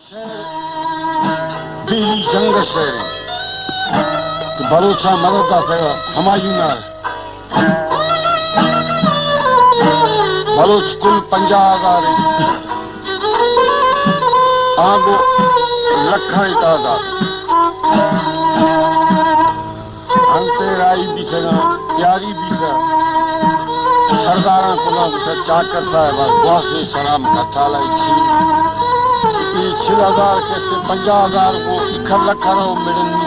दिल्ली जंग से भरोसा मरदा फिर हमायूं बलोच कुल 50,000 आगो लखण तादाद अंतराई भी सगा प्यारी भी सरदारा को चाकर साहब दुआ से सलाम कथा लाई थी 6,000 के 50,000 को 1 लख मिलनी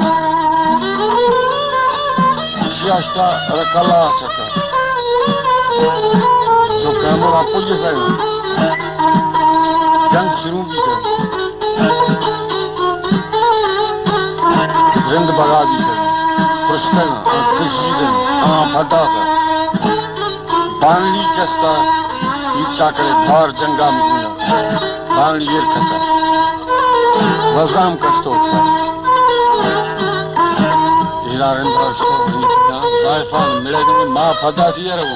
शियास्ता रकला सका तो कैमरा पुज कयो जंग शुरू भी कयो रिंद बगा भी कयो पुरस्कार खुशी दे फटा बानली चस्ता इच्छा करे बार जंगा में बानली ये कथा वजाम कस्तो था इला रिंदा सो जायफान मिले के मां फटा थी रहो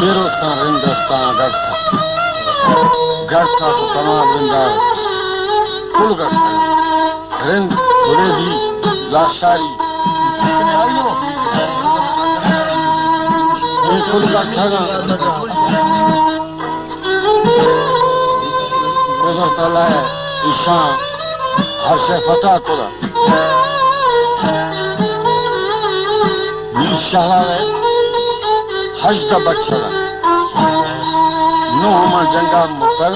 बेरोस्तान रिंदस्तान गढ़ता तो तमाम रिंदा कुल गढ़ता रिंद बुरे भी लाशारी कुल गढ़ता उधर तला है ईशान हर से फता कुला नीशाला है हज का बच्चा नोह में जंगा मुतर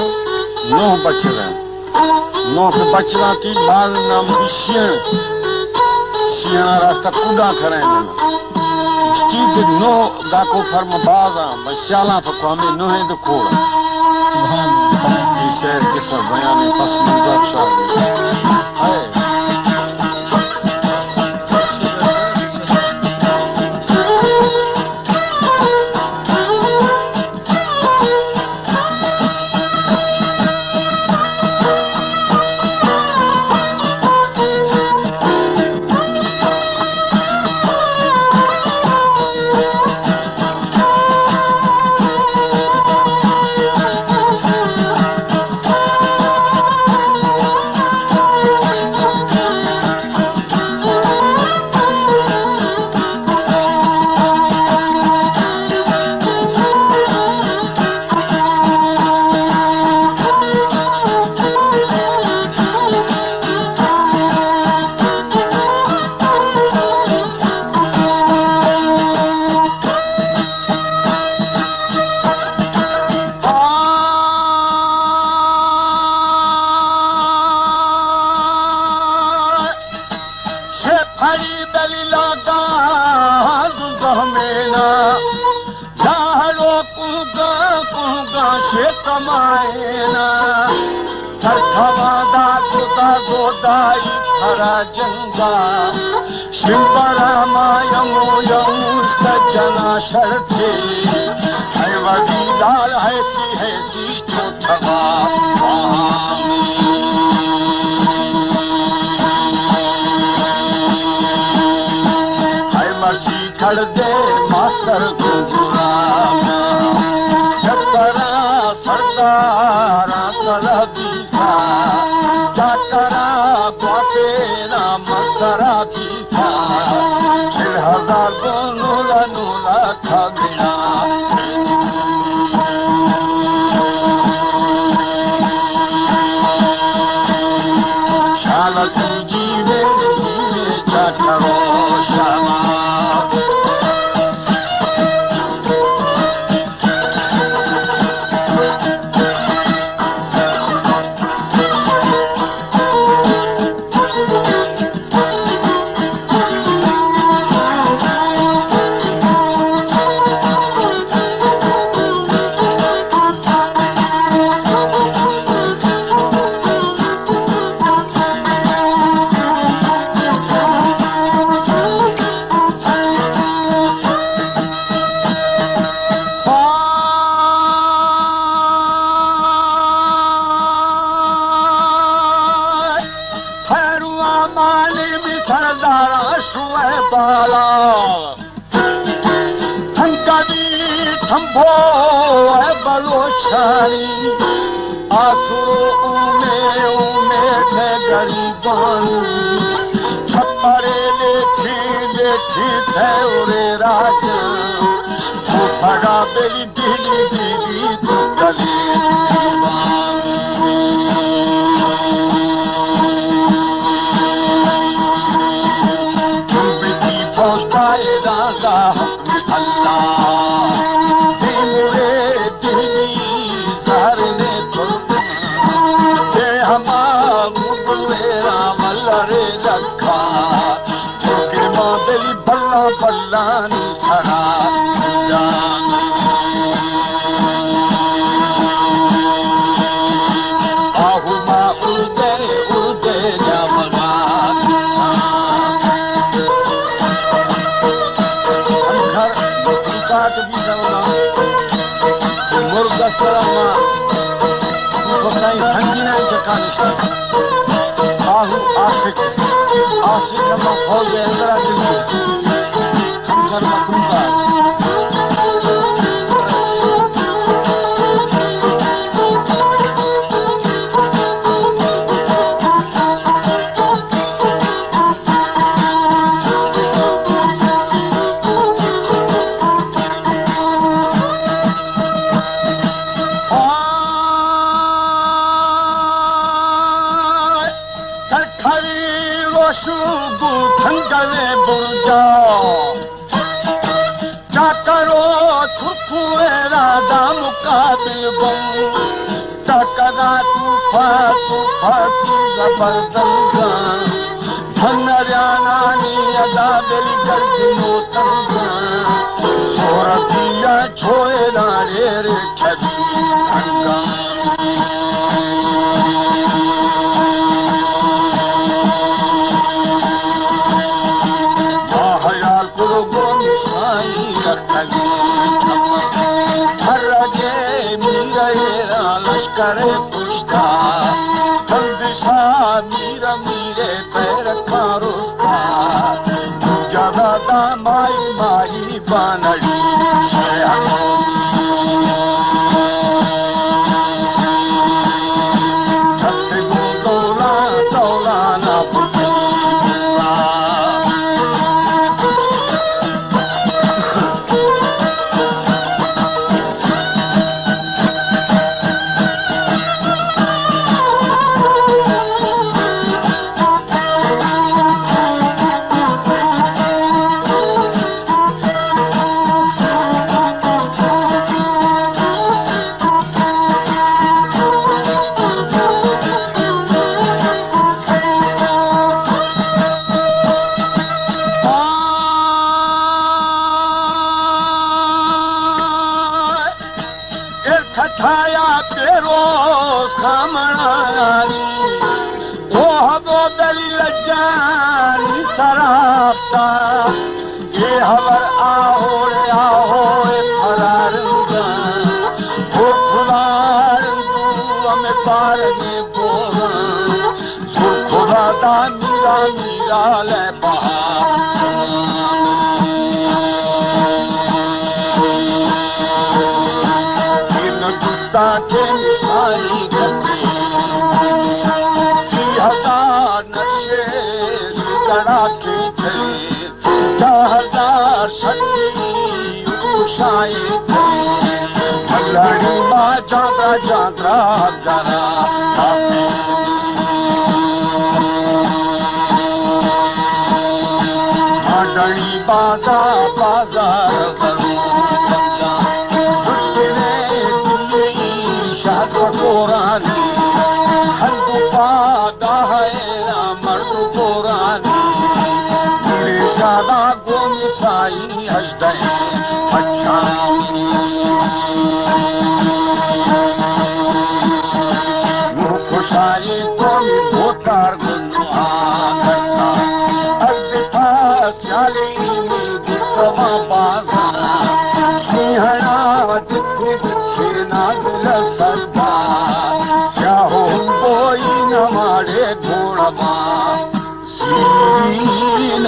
नोह बचरा नोह के बचरा की बाल नाम भी शियना रास्ता कूड़ा खड़े चीज नो गाको फर्म बाजा बश्याला तो हमें नोहे तो कोड़ा शहर के सब बयान पस मंजर है जंगा शिवरा मायमो यमुस्त जना शर्ते है वदीदार है सी छोटवा है मसी खड़ दे मास्टर गुजरा छतरा सरदारा कलबी था चाकरा तेरा मसरा की था 6,000 को नूला था बिना शाला तू जीवे चाकरो श्यामा बाला थंकदी थंभो है बलोशानी आसुरो में छपरे लेठी लेठी थे राज तो सगा बेली दीदी दीदी तो गले बल्लानी सरा आहू मां उड़े जमगा काट भी जमगा मुर्ग सरमा संगीना जकानिश आहू आशिक मां फौज अंदर दिल्ली लश्कर पुष्टा जल्दिशा मीर मीरे पैर खारुस्ता जगदा माई माई बानड़ी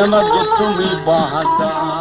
नमक तुम्हें बाहता